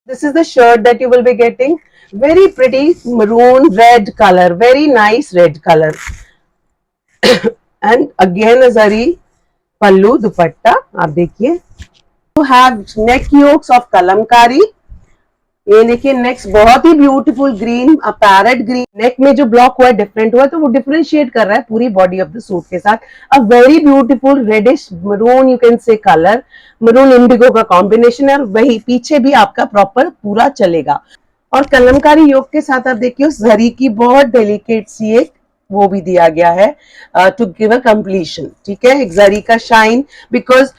This is the shirt that you will be getting. Very pretty maroon red color. Very nice red color. And again a zari pallu dupatta. आप देखिए. You have neck yokes of kalamkari. ये देखिए next बहुत ही beautiful green parrot green. नेक में जो block हुआ है डिफरेंट हुआ है तो वो डिफरेंशिएट कर रहा है पूरी बॉडी ऑफ द सूट के साथ. A very beautiful reddish maroon you can say colour. Maroon indigo का कॉम्बिनेशन है और वही पीछे भी आपका प्रॉपर पूरा चलेगा. और कलमकारी योग के साथ आप देखिए जरी की बहुत डेलिकेट सी एक वो भी दिया गया है टू गिव अ कंप्लीशन. ठीक है, एक जरी का शाइन बिकॉज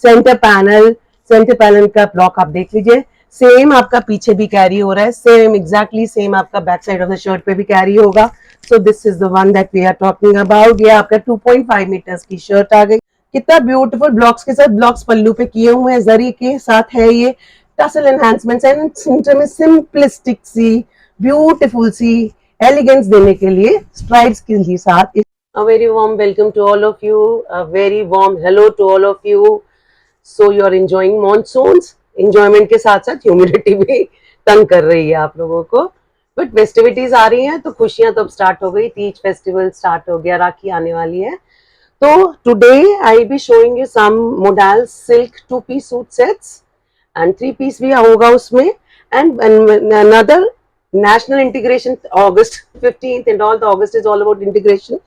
सेंटर पैनल का ब्लॉक आप देख लीजिए. सेम आपका पीछे भी कैरी हो रहा है. सेम एग्जैक्टली सेम आपका back side of the shirt पे भी कैरी होगा. So this is the one that we are talking about. ये आपका 2.5 मीटर्स की शर्ट आ गई. कितना ब्यूटीफुल ब्लॉक्स के साथ ब्लॉक्स पल्लू पे किए हुए हैं. जरी के साथ है ये टसल एनहांसमेंट्स एंड सेंटर में सिंपलिस्टिक सी ब्यूटीफुल सी एलिगेंस देने के लिए स्ट्राइप्स के साथ. A very warm welcome to all of you. A very warm hello to all of you. So you are enjoying monsoons. Enjoyment के साथ साथ ह्यूमिडिटी भी तंग कर रही है आप लोगों को. बट फेस्टिविटीज आ रही हैं तो खुशियां तो अब स्टार्ट हो गई. तीज फेस्टिवल स्टार्ट हो गया, राखी आने वाली है. तो today I be showing you some modal silk 2-piece suit sets and 3-piece भी होगा उसमें. And another national integration August 15th and all the August is all about integration.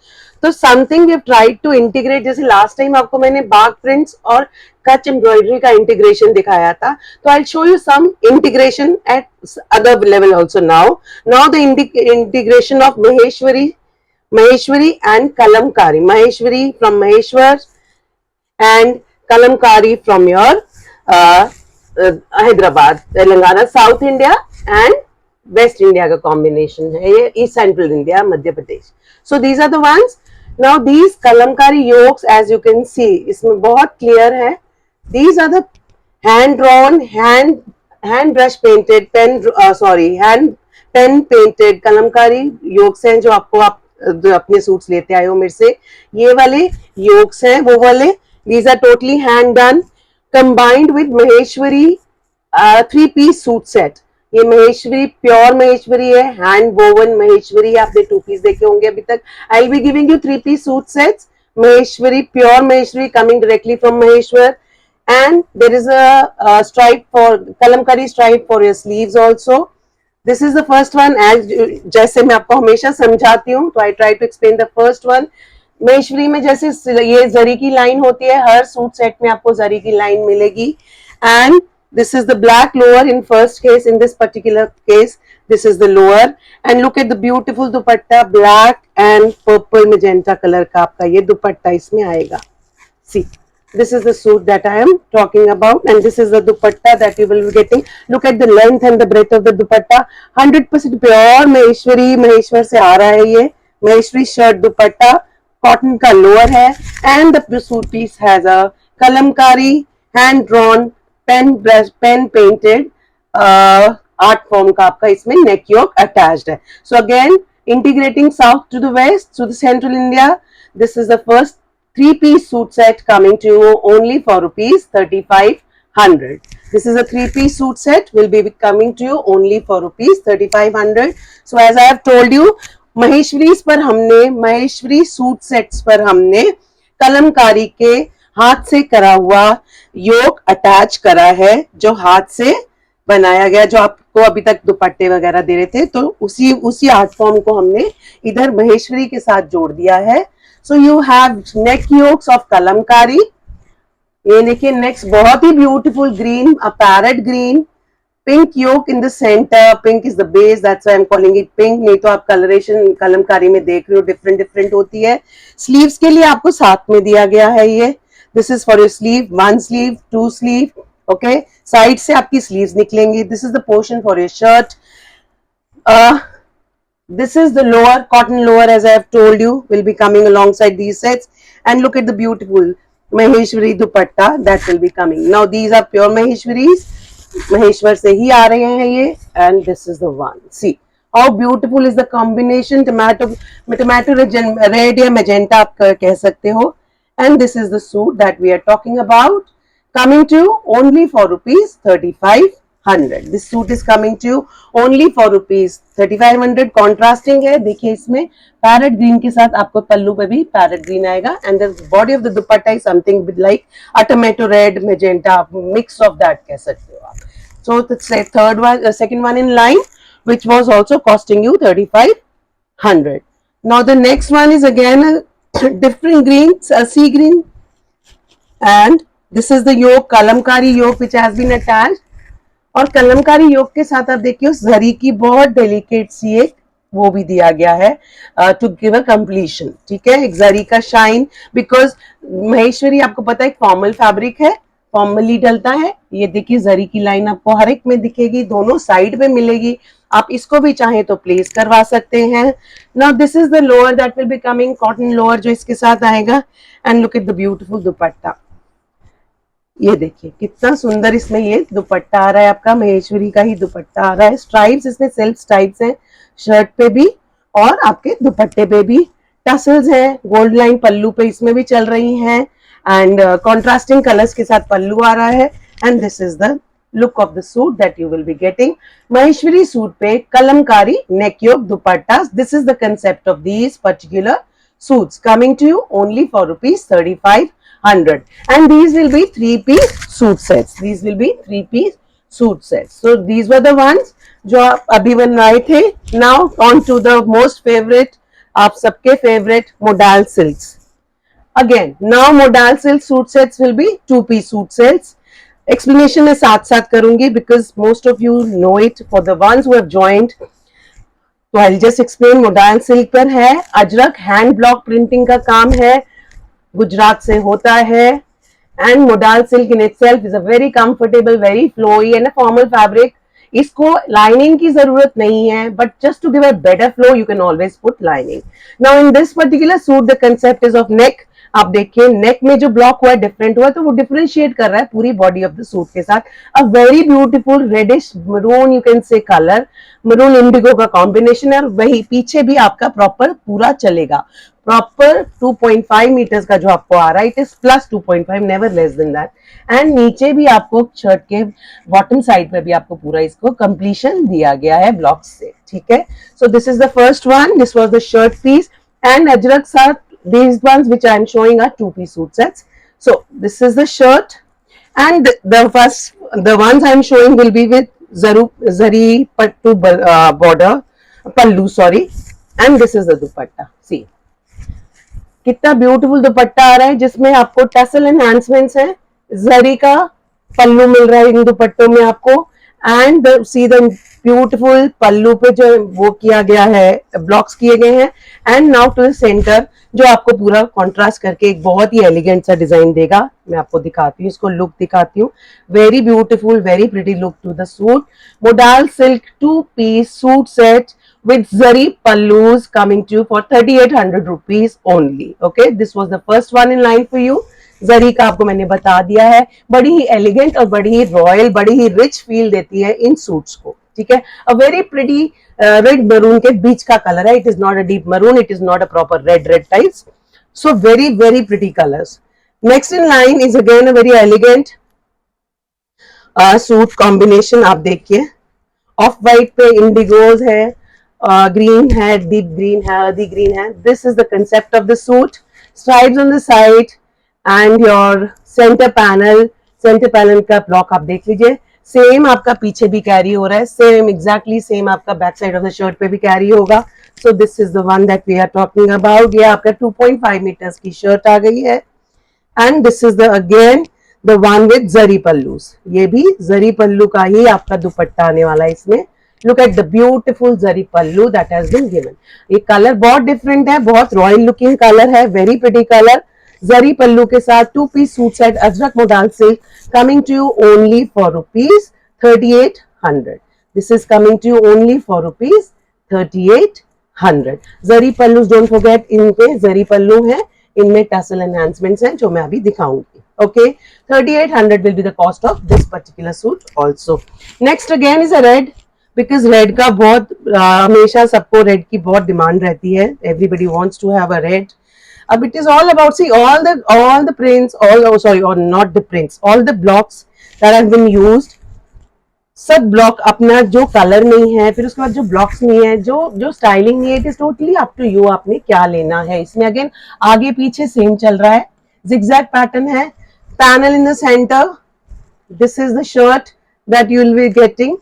तो something we have tried to integrate. जैसे last time आपको मैंने बाग prints और कच embroidery का इंटीग्रेशन दिखाया था, तो I show you some integration at other level also. Now the integration of Maheshwari and Kalamkari. Maheshwari from Maheshwar and Kalamkari from your Hyderabad, Telangana, south India and west India का कॉम्बिनेशन है ये. East central India, Madhya Pradesh. So these are the ones. Now these Kalamkari yokes as you can see इसमें बहुत clear है. These are the hand drawn hand brush painted hand pen painted Kalamkari yolks हैं जो आपको आप जो अपने सूट्स लेते आए हो मेरे से. ये वाले योक्स हैं वो वाले. These are totally hand done combined with Maheshwari 3-piece suit set. ये महेश्वरी प्योर महेश्वरी है, हैंड वोवन महेश्वरी. आपने 2-piece देखे होंगे अभी तक. I will be giving you 3-piece suit sets. Maheshwari pure Maheshwari coming directly from Maheshwar. And there is a stripe for kalamkari stripe for your sleeves also. This is the first one. As जैसे मैं आपको हमेशा समझाती हूँ तो I try to explain the first one. Maheshwari में जैसे ये जरी की लाइन होती है, हर सूट सेट में आपको जरी की लाइन मिलेगी. And this is the black lower in first case. In this particular case this is the lower. And look at the beautiful dupatta, black and purple magenta color का आपका ये दुपट्टा इसमें आएगा. See, this is the suit that I am talking about and this is the dupatta that you will be getting. Look at the length and the breadth of the dupatta. 100% pure Maheshwar से आ रहा है ये. Maheshwari shirt दुपट्टा cotton का lower है. and the suit piece has a kalamkari hand drawn pen painted art form का आपका इसमें neck yoke attached है. So again integrating south to the west to the central India. This is the first 3-piece suit set coming to you only for ₹3500. This is a 3-piece suit set will be coming to you only for ₹3500. So as I have told you, Maheshwari suit sets पर हमने कलमकारी के हाथ से करा हुआ योक attach करा है, जो हाथ से बनाया गया, जो आपको अभी तक दुपट्टे वगैरह दे रहे थे तो उसी आर्ट फॉर्म को हमने इधर महेश्वरी के साथ जोड़ दिया है. So you have neck yokes of Kalamkari. ये देखिए नेक्स्ट बहुत ही beautiful green parrot green pink yoke in the centre. Pink is the base, that's why I am calling it pink. नहीं तो आप कलरेशन कलमकारी में देख रहे हो डिफरेंट होती है. स्लीव्स के लिए आपको साथ में दिया गया है ये. This is for your sleeve, 1 sleeve, 2 sleeve, okay. Side से आपकी sleeves निकलेंगी. This is the portion for your shirt. This is the lower, cotton lower, as I have told you, will be coming alongside these sets. And look at the beautiful Maheshwari dupatta that will be coming. Now these are pure Maheshwaris. Maheshwar से ही आ रहे हैं ये. And this is the one. See how beautiful is the combination. Tomato red या magenta आप कह सकते हो. And this is the suit that we are talking about, coming to you only for ₹3500. 100. This suit is coming to you only for rupees 3500. Contrasting है, देखिए इसमें parrot green के साथ आपको पल्लू पे भी पैरेट ग्रीन आएगा and the body of the dupatta is something like a tomato red magenta, mix of that कह सकते हो आप. So the third one, second one in line, which was also costing you 3500. Now the next one is again a different green, a sea green, and this is the yoke, kalamkari yoke which has been attached. और कलमकारी योग के साथ आप देखिए जरी की बहुत delicate सी एक वो भी दिया गया है टू गिव अ कंप्लीशन. ठीक है, एक जरी का शाइन, बिकॉज महेश्वरी आपको पता है फॉर्मल फैब्रिक है, फॉर्मली डलता है. ये देखिए जरी की लाइन आपको हर एक में दिखेगी, दोनों साइड में मिलेगी. आप इसको भी चाहें तो प्लेस करवा सकते हैं. Now this is the lower that will be coming, cotton lower जो इसके साथ आएगा. And look at the beautiful दुपट्टा. ये देखिए कितना सुंदर इसमें ये दुपट्टा आ रहा है, आपका महेश्वरी का ही दुपट्टा आ रहा है. स्ट्राइप्स इसमें सेल्फ स्ट्राइप्स हैं शर्ट पे भी और आपके दुपट्टे पे भी. टसल्स हैं, गोल्ड लाइन पल्लू पे इसमें भी चल रही हैं एंड कॉन्ट्रास्टिंग कलर्स के साथ पल्लू आ रहा है. And this is the look of the suit that you will be getting. Maheshwari suit पे Kalamkari neck yoke dupatta. This is the concept of these particular suits coming to you only for rupees 3500, and these will be 3-piece suit sets. These will be 3-piece suit sets. So these were the ones जो आप अभी बनवाए थे. Now on to the most favorite, आप सबके favorite modal silks. Again now modal silk suit sets will be 2-piece suit sets. Explanation मैं साथ साथ करूंगी because most of you know it. For the ones who have joined, तो I just explain. Modal silk पर है, Ajrak hand block printing का काम है, गुजरात से होता है. And modal silk in itself is a very comfortable, very flowy and a formal fabric. इसको लाइनिंग की जरूरत नहीं है, but just to give a better flow you can always put lining. Now in this particular suit the concept is of neck. आप देखिए नेक में जो block हुआ है डिफरेंट हुआ है, तो वो डिफरेंशिएट कर रहा है पूरी बॉडी ऑफ द सूट के साथ. A very beautiful reddish maroon you can say colour, maroon indigo का कॉम्बिनेशन है. और वही पीछे भी आपका प्रॉपर पूरा चलेगा. प्रॉपर 2.5 मीटर्स का जो आपको आ रहा है, it is plus 2.5, never less than that. And नीचे भी आपको शर्ट के बॉटम साइड पे भी आपको पूरा इसको कंप्लीशन दिया गया है ब्लॉक्स से. ठीक है, so this is the first one. This was the shirt piece and ajrak साथ. These ones which I am showing are 2-piece suit sets. So this is the shirt, and the ones I am showing will be with zari pattu border pallu, sorry, and this is the dupatta. See कितना beautiful दुपट्टा आ रहा है जिसमें आपको tussle enhancements है. जरी का पल्लू मिल रहा है इन दुपट्टों में आपको. एंड सी द ब्यूटीफुल पल्लू पे जो वो किया गया है, ब्लॉक्स किए गए हैं. And now to the centre जो आपको पूरा कॉन्ट्रास्ट करके एक बहुत ही एलिगेंट सा डिजाइन देगा. मैं आपको दिखाती हूँ, इसको लुक दिखाती हूँ. Very beautiful, very pretty look to the suit. Modal silk 2-piece suit set with zari pallus coming to you for 3800 rupees only. Okay, this was the first one in line for you. जरी का आपको मैंने बता दिया है, बड़ी ही elegant और बड़ी ही royal, बड़ी ही रिच फील देती है इन सूट्स को. ठीक है, a very pretty red maroon के बीच का कलर है. It is not a deep maroon, it is not a proper red types. So very very pretty colours. Next in line is again a very elegant suit combination. आप देखिए of white पे इंडिगोज है, green है, deep green है, हल्दी green है. This is the concept of the suit. Stripes on the side and your centre panel का block आप देख लीजिए. सेम आपका पीछे भी कैरी हो रहा है, सेम एग्जैक्टली सेम आपका back side of the shirt पे भी कैरी होगा. So this is the one that we are talking about. ये आपका 2.5 मीटर्स की शर्ट आ गई है. And this is the again the one with zari pallus. ये भी जरी पल्लू का ही आपका दुपट्टा आने वाला है इसमें. Look at the beautiful zari pallu that has been given. ये कलर बहुत डिफरेंट है, बहुत रॉयल लुकिंग कलर है, वेरी प्रिटी कलर. जरी पल्लू के साथ 2-piece suit set Ajrak modal silk coming to you only for rupees 3800. This is coming to you only for rupees 3800. Zari pallu don't forget, इन पे जरी पल्लू है, इनमें tussle enhancements हैं जो मैं अभी दिखाऊंगी. Okay, 3800 will be the cost of this particular suit also. Next again is a red. Because red का बहुत हमेशा सबको रेड की बहुत डिमांड रहती है. Everybody wants to have a red. अब it is all about, see all the prints, all, oh sorry, or not the prints, all the blocks that have been used, सब ब्लॉक अपना जो colour नहीं है, फिर उसके बाद जो ब्लॉक्स नहीं है, जो स्टाइलिंग नहीं है, it is totally up to you, आपने क्या लेना है। इसमें अगेन आगे पीछे सेम चल रहा है, zigzag पैटर्न है, panel in the centre, this is the shirt that you will be getting,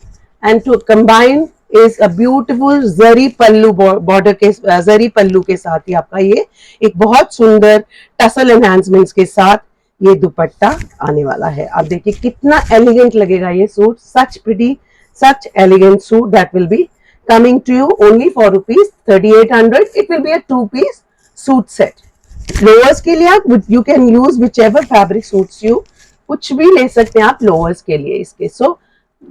and to combine is a beautiful zari pallu border के zari pallu के साथ ही आपका ये एक बहुत सुंदर टसल एनहांसमेंट्स के साथ ये दुपट्टा आने वाला है। आप देखिए कितना एलिगेंट लगेगा ये suit, such pretty, such elegant suit that will be coming to you only for rupees 3800. It will be a 2-piece suit set. Lowers के लिए आप you can use which ever fabric suits you, कुछ भी ले सकते हैं आप lowers के लिए इसके। सो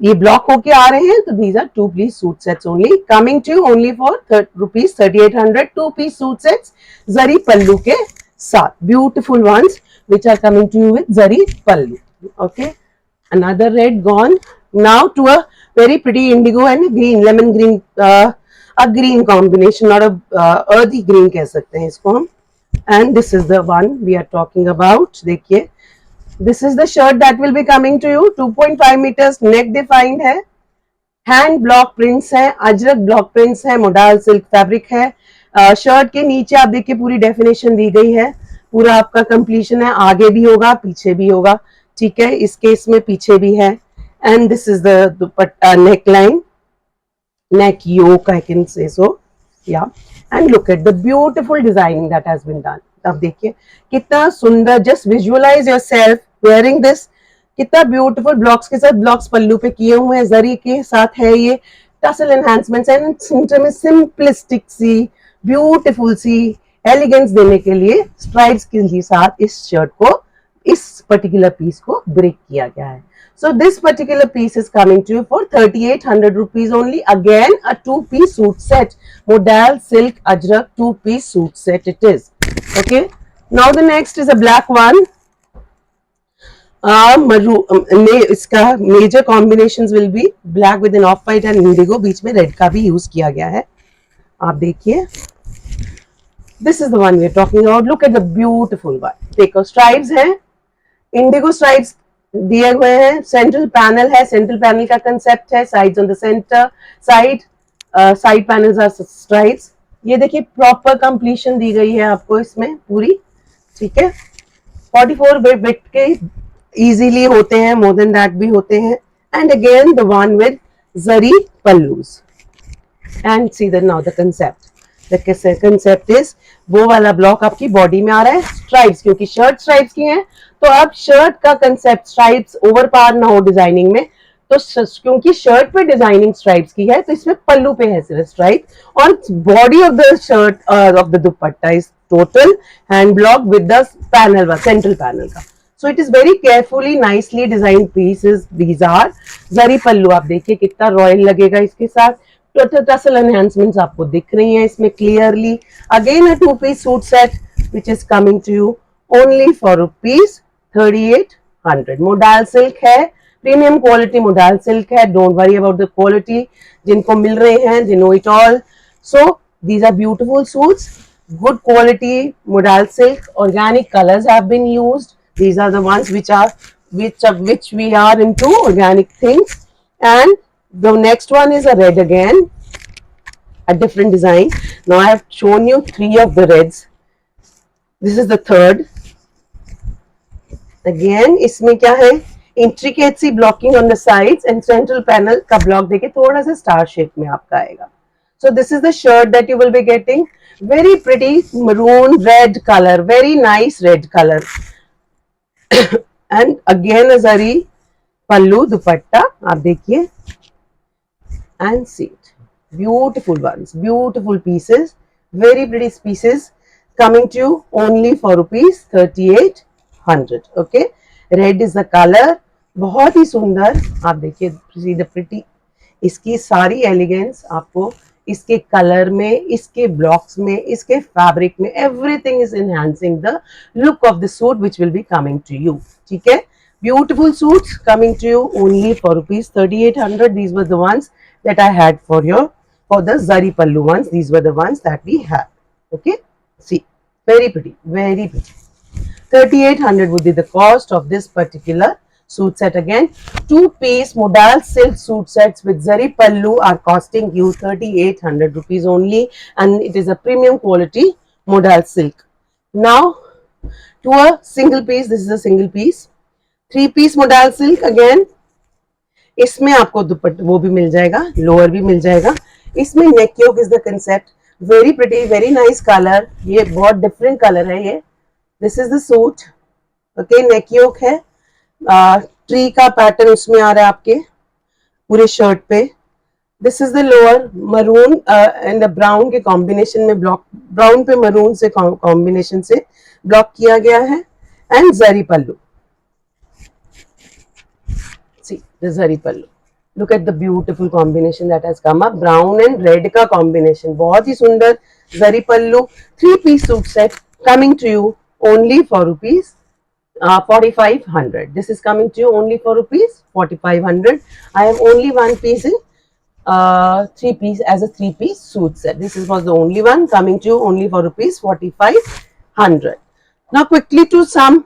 ये ब्लॉक होके आ रहे हैं, तो these are 2-piece suit sets only coming to you only for rupees 3800, 2-piece suit sets zari pallu के साथ, beautiful ones which are coming to you with zari pallu. Okay, another red gone. Now to a very pretty indigo and green, lemon green, a green combination, not a earthy green कह सकते हैं इसको हम। And this is the one we are talking about. देखिए, this is the shirt that will be coming to you, 2.5 meters, neck defined है, hand block prints है, Ajrak block prints है, modal silk fabric है। शर्ट के नीचे आप देखिए पूरी डेफिनेशन दी गई है, पूरा आपका कंप्लीशन है, आगे भी होगा पीछे भी होगा, ठीक है, इस केस में पीछे भी है। And this is the dupatta neck line, neck yoke I can say so, yeah, and look at the beautiful designing that has been done. अब देखिए कितना सुंदर, just visualize yourself wearing this, कितना ब्यूटीफुल ब्लॉक्स के साथ, blocks पल्लू पे किए हुए हैं, जरी के साथ है ये टसल एनहांसमेंट्स एंड सेंटर में सिंपलिस्टिक सी ब्यूटीफुल सी एलिगेंस देने के लिए स्ट्राइप्स के साथ इस शर्ट को, इस पर्टिकुलर पीस को ब्रेक किया गया है। So this particular piece is coming to you for 3800 rupees only. Again a 2-piece suit set, modal silk ajrak 2-piece suit set it is. Okay, now the next is a black one. इसका major combinations will be black with an off white and indigo, बीच में red का भी use किया गया है। आप देखिए, this is the one we are talking about. Look at the beautiful one, देखो स्ट्राइप्स हैं, इंडिगो स्ट्राइप्स दिए हुए हैं, सेंट्रल पैनल है, सेंट्रल पैनल का कंसेप्ट है, sides on the centre, side panels are stripes. ये देखिए प्रॉपर कंप्लीशन दी गई है आपको इसमें पूरी, ठीक है, 44 बिट के इजीली होते हैं, मोर देन दैट भी होते हैं। And again the one with zari pallus and see the now the concept, the concept is वो वाला ब्लॉक आपकी बॉडी में आ रहा है, स्ट्राइप्स, क्योंकि शर्ट स्ट्राइप्स की है, तो अब शर्ट का कंसेप्ट स्ट्राइप्स ओवर पार ना हो डिजाइनिंग में, तो क्योंकि शर्ट पे डिजाइनिंग स्ट्राइप्स की है, तो इसमें पल्लू पे है सिर्फ स्ट्राइप, और body of the shirt of the dupatta is total hand block with the panel, central panel का। So it is very carefully nicely design pieces these are. Zari pallu आप देखिए कितना रॉयल लगेगा इसके साथ, टसल एनहांसमेंट्स आपको दिख रही हैं इसमें clearly. Again a 2-piece suit set which is coming to you only for rupees 3800। Modal silk है, प्रीमियम क्वालिटी मोडाल सिल्क है, don't worry about the quality, जिनको मिल रहे हैं they know it all. So these are beautiful suits, good quality modal silk, organic colors have been used, these are the ones which we are into organic things। And the next one is a red again, a different design. Now I have shown you 3 of the reds, this is the third। again इसमें क्या है, intricate C blocking on the sides and central panel का block देखिए थोड़ा सा star shape में आपका आएगा। So this is the shirt that you will be getting, very pretty maroon red color, very nice red color and again a zari pallu dupatta, आप देखिए and see it, beautiful ones, beautiful pieces, very pretty pieces coming to you only for rupees 3800। okay, red is the color, बहुत ही सुंदर, आप देखिए see the pretty, इसकी सारी elegance आपको इसके कलर में, इसके ब्लॉक्स में, इसके फैब्रिक में, everything is enhancing the look of the suit which will be coming to you. ठीक है, beautiful suits coming to you only for rupees 3800। These were the ones that I had for the zari pallu ones, these were the ones that we had। okay, see, very pretty, very pretty। 3800 would be the cost of this particular suit set again. 2-piece modal silk suit sets with zari pallu are costing you 3800 rupees only, and it is a premium quality modal silk. Now to a single piece, this is a single piece 3-piece modal silk again. इसमें आपको दुपट्टा वो भी मिल जाएगा, lower भी मिल जाएगा. इसमें neck yoke is the concept. Very pretty, very nice colour. ये बहुत डिफरेंट कलर है ये. This is the suit. Okay, neck yoke है. ट्री का पैटर्न उसमें आ रहा है आपके पूरे शर्ट पे. This is the lower, maroon and brown के कॉम्बिनेशन में, ब्लॉक ब्राउन पे मरून से कॉम्बिनेशन से ब्लॉक किया गया है. And zari pallu. See the zari pallu. Look at the beautiful combination that has come up. Brown and red का combination. बहुत ही सुंदर zari pallu. 3-piece suit set coming to you only for rupees 4500. This is coming to you only for rupees 4500. I have only one piece in 3-piece as a 3-piece suit set. This was the only one coming to you only for rupees 4500. Now quickly to some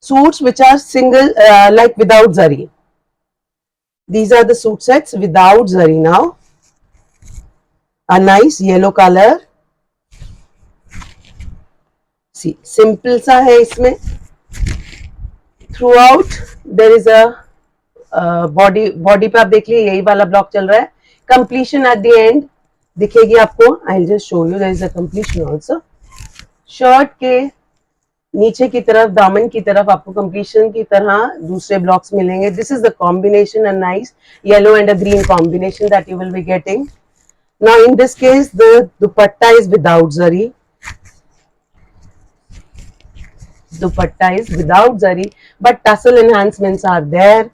suits which are single, like without zari. These are the suit sets without zari now. A nice yellow color. See, simple सा है इसमें. Throughout there is a body पे आप देख लीजिए यही वाला block चल रहा है. Completion at the end दिखेगी आपको. I'll just show you. There is a completion also. Shirt के नीचे की तरफ, दामन की तरफ आपको कंप्लीशन की तरह दूसरे ब्लॉक्स मिलेंगे. This is the combination, a nice yellow and a green combination that you will be getting. Now in this case the dupatta is without zari. Dupatta is without zari but tassel enhancements are there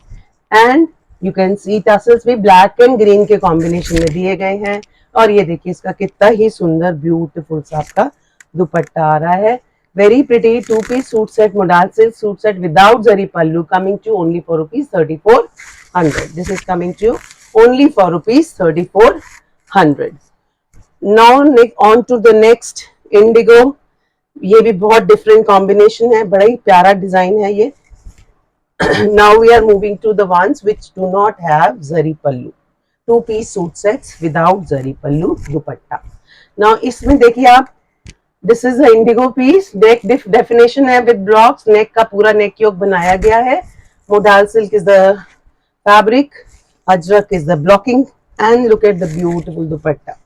and you can see tassels भी black and green के combination में दिए गए हैं. और ये देखिए इसका कितना ही सुंदर ब्यूटीफुल सा आपका दुपट्टा आ रहा है. Very pretty 2-piece suit set, modal silk suit set without zari pallu coming to you only for rupees 3400. This is coming to you only for rupees 3400. Now on to the next indigo. ये भी बहुत different combination है, बड़ा ही प्यारा design है ये. Now we are moving to the ones which do not have zari pallu. 2-piece suit sets without zari pallu dupatta. Now इसमें देखिए आप, this is indigo piece. Neck definition है विद ब्लॉक्स. नेक का पूरा neck yoke बनाया गया है. Modal silk is the fabric, ajrak is the blocking and look at the beautiful dupatta.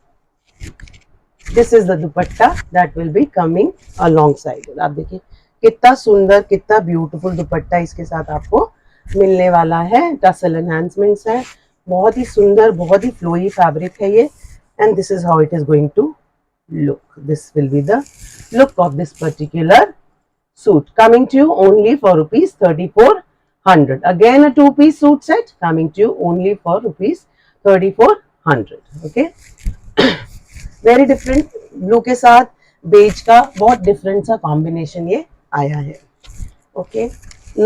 This is the dupatta that will be coming alongside. आप देखिए कितना सुंदर, कितना ब्यूटीफुल दुपट्टा इसके साथ आपको मिलने वाला है. टसल एनहांसमेंट्स है, बहुत ही सुंदर, बहुत ही फ्लोई फैब्रिक है ये. And this is how it is going to look. This will be the look of this particular suit coming to you only for rupees 3400. Again a 2-piece suit set coming to you only for rupees 3400. Okay. Very different. Blue के साथ beige का बहुत different सा combination ये आया है. Okay.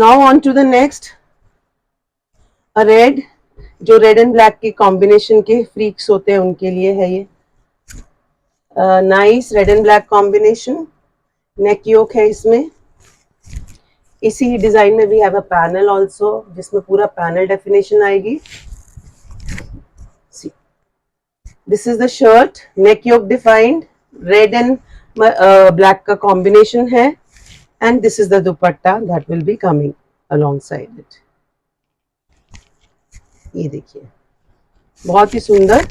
Now on to the next. A red, जो red and black की combination के freaks होते हैं उनके लिए है ये. Nice red and black combination. Neck yoke है इसमें. इसी डिजाइन में भी हैव अ पैनल आल्सो जिसमें पूरा पैनल डेफिनेशन आएगी. This is the shirt. Neck yoke defined, red and black का कॉम्बिनेशन है. And this is the dupatta that will be coming alongside it. ये देखिए बहुत ही सुंदर,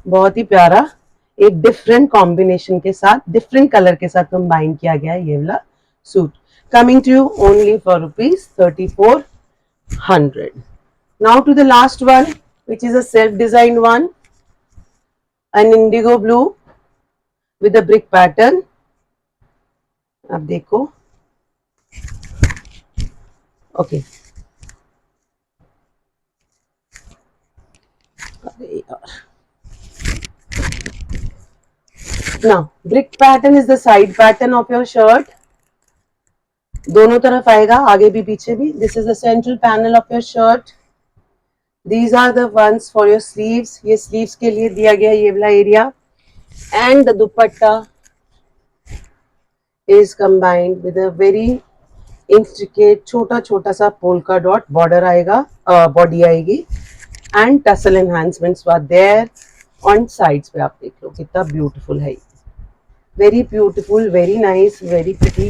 बहुत ही प्यारा, एक डिफरेंट कॉम्बिनेशन के साथ, डिफरेंट कलर के साथ कंबाइन किया गया है ये वाला suit. Coming to you only for rupees 3400. Now to the last one which is a self design one. An indigo blue with a brick pattern. अब देखो. Okay. Now, brick pattern is the side pattern of your shirt. दोनों तरफ आएगा, आगे भी पीछे भी. This is the central panel of your shirt. These are the ones for your sleeves. ये sleeves के लिए दिया गया ये वाला area. And the dupatta is combined with a very intricate छोटा छोटा सा पोल्का डॉट बॉर्डर आएगा, बॉडी आएगी, and tassel enhancements are there on sides पे। आप देख लो कितना ब्यूटीफुल है, very beautiful, very nice, very pretty.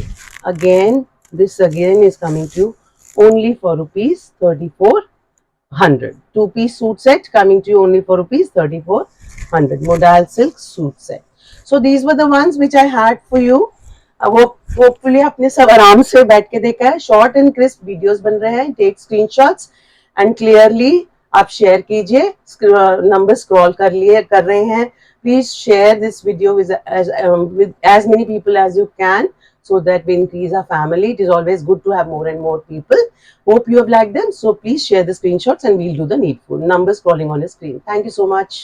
Again, this again is coming to you only for rupees 3400. Two-piece suit set coming to you only for rupees 3400. Modal silk suit set. So these were the ones which I had for you. Hopefully आपने सब आराम से बैठ के देखा है. Short and crisp videos बन रहे हैं. टेक स्क्रीनशॉट्स एंड क्लियरली आप शेयर कीजिए. नंबर स्क्रॉल कर रहे हैं. Please share this video with as many people as you can, so that we increase our family. It is always good to have more and more people. Hope you have liked them. So please share the screenshots and we'll do the needful. Number scrolling on the screen. Thank you so much.